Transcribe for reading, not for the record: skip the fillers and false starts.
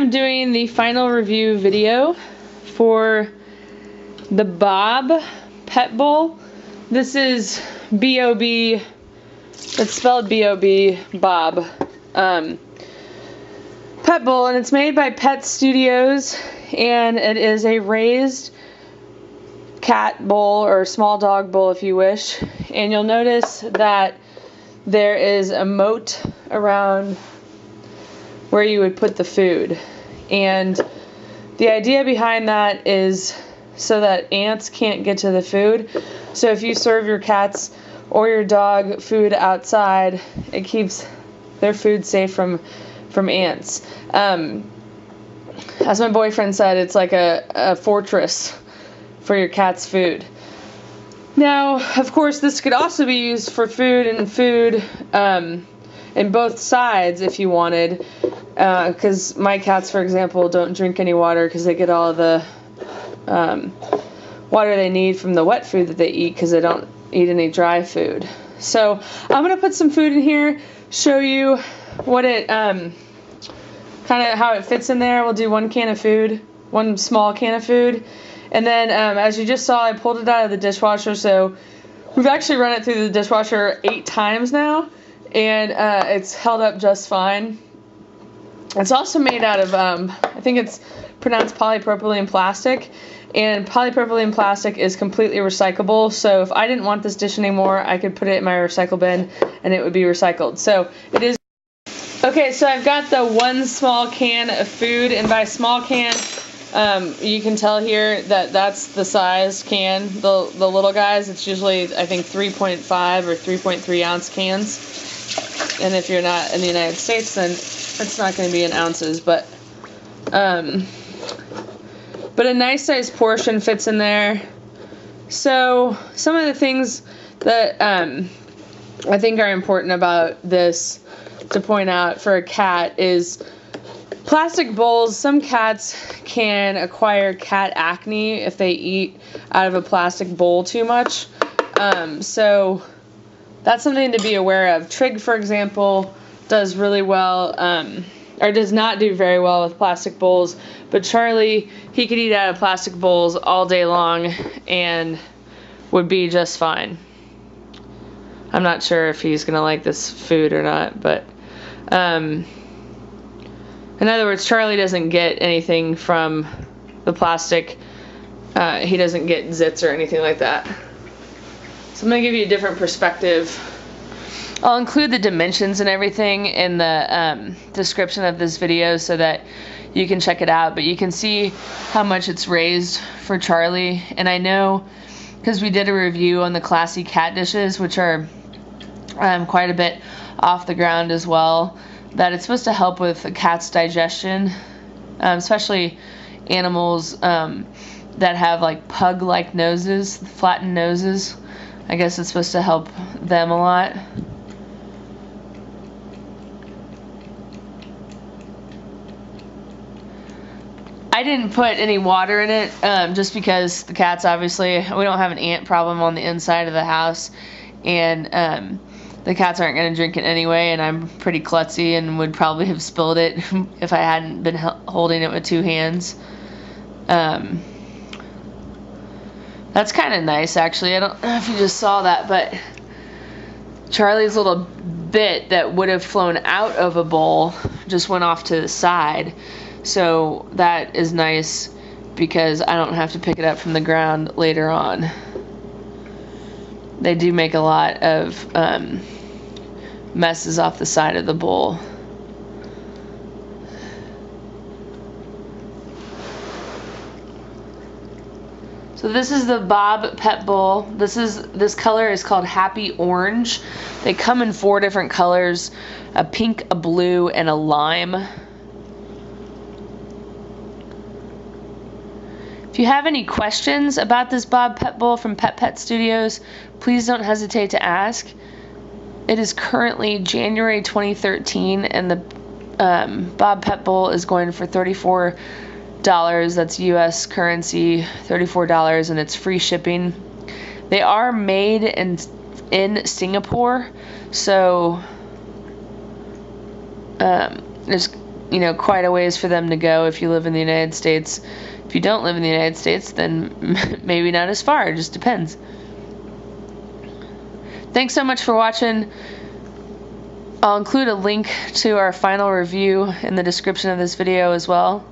I'm doing the final review video for the Bob Pet Bowl. This is B-O-B, it's spelled B-O-B, Bob, Pet Bowl, and it's made by Pet Studios, and it is a raised cat bowl, or small dog bowl if you wish, and you'll notice that there is a moat around where you would put the food, and the idea behind that is so that ants can't get to the food. So if you serve your cats or your dog food outside, it keeps their food safe from ants. As my boyfriend said, it's like a fortress for your cat's food. Now, of course, this could also be used for food in both sides if you wanted, because my cats, for example, don't drink any water because they get all the water they need from the wet food that they eat because they don't eat any dry food. So I'm going to put some food in here, show you what it, kind of how it fits in there. We'll do one small can of food. And then, as you just saw, I pulled it out of the dishwasher, so we've actually run it through the dishwasher 8 times now, and it's held up just fine. It's also made out of, I think it's pronounced polypropylene plastic, and polypropylene plastic is completely recyclable, so if I didn't want this dish anymore, I could put it in my recycle bin, and it would be recycled. So it is. Okay, so I've got the one small can of food, and by small can, you can tell here that that's the size can. The little guys, it's usually, I think, 3.5 or 3.3 ounce cans. And if you're not in the United States, then it's not going to be in ounces. But a nice size portion fits in there. So some of the things that I think are important about this to point out for a cat is plastic bowls. Some cats can acquire cat acne if they eat out of a plastic bowl too much. So that's something to be aware of. Trig, for example, does really well, or does not do very well with plastic bowls, but Charlie, he could eat out of plastic bowls all day long and would be just fine. I'm not sure if he's gonna like this food or not, but in other words, Charlie doesn't get anything from the plastic. He doesn't get zits or anything like that. So I'm going to give you a different perspective. I'll include the dimensions and everything in the description of this video so that you can check it out. But you can see how much it's raised for Charlie. And I know, because we did a review on the classy cat dishes, which are quite a bit off the ground as well, that it's supposed to help with a cat's digestion, especially animals that have like pug-like noses, flattened noses. I guess it's supposed to help them a lot. I didn't put any water in it just because the cats, obviously, we don't have an ant problem on the inside of the house, and the cats aren't going to drink it anyway, and I'm pretty klutzy and would probably have spilled it if I hadn't been holding it with 2 hands. That's kind of nice, actually. I don't know if you just saw that, but Charlie's little bit that would have flown out of a bowl just went off to the side. So that is nice because I don't have to pick it up from the ground later on. They do make a lot of messes off the side of the bowl. So this is the Bob Pet Bowl. This color is called Happy Orange. They come in 4 different colors: a pink, a blue, and a lime. If you have any questions about this Bob Pet Bowl from Pet Studios, please don't hesitate to ask. It is currently January 2013, and the Bob Pet Bowl is going for $34. That's US currency, $34, and it's free shipping. They are made in Singapore, so there's you know, quite a ways for them to go if you live in the United States. If you don't live in the United States, then maybe not as far. It just depends. Thanks so much for watching. I'll include a link to our final review in the description of this video as well.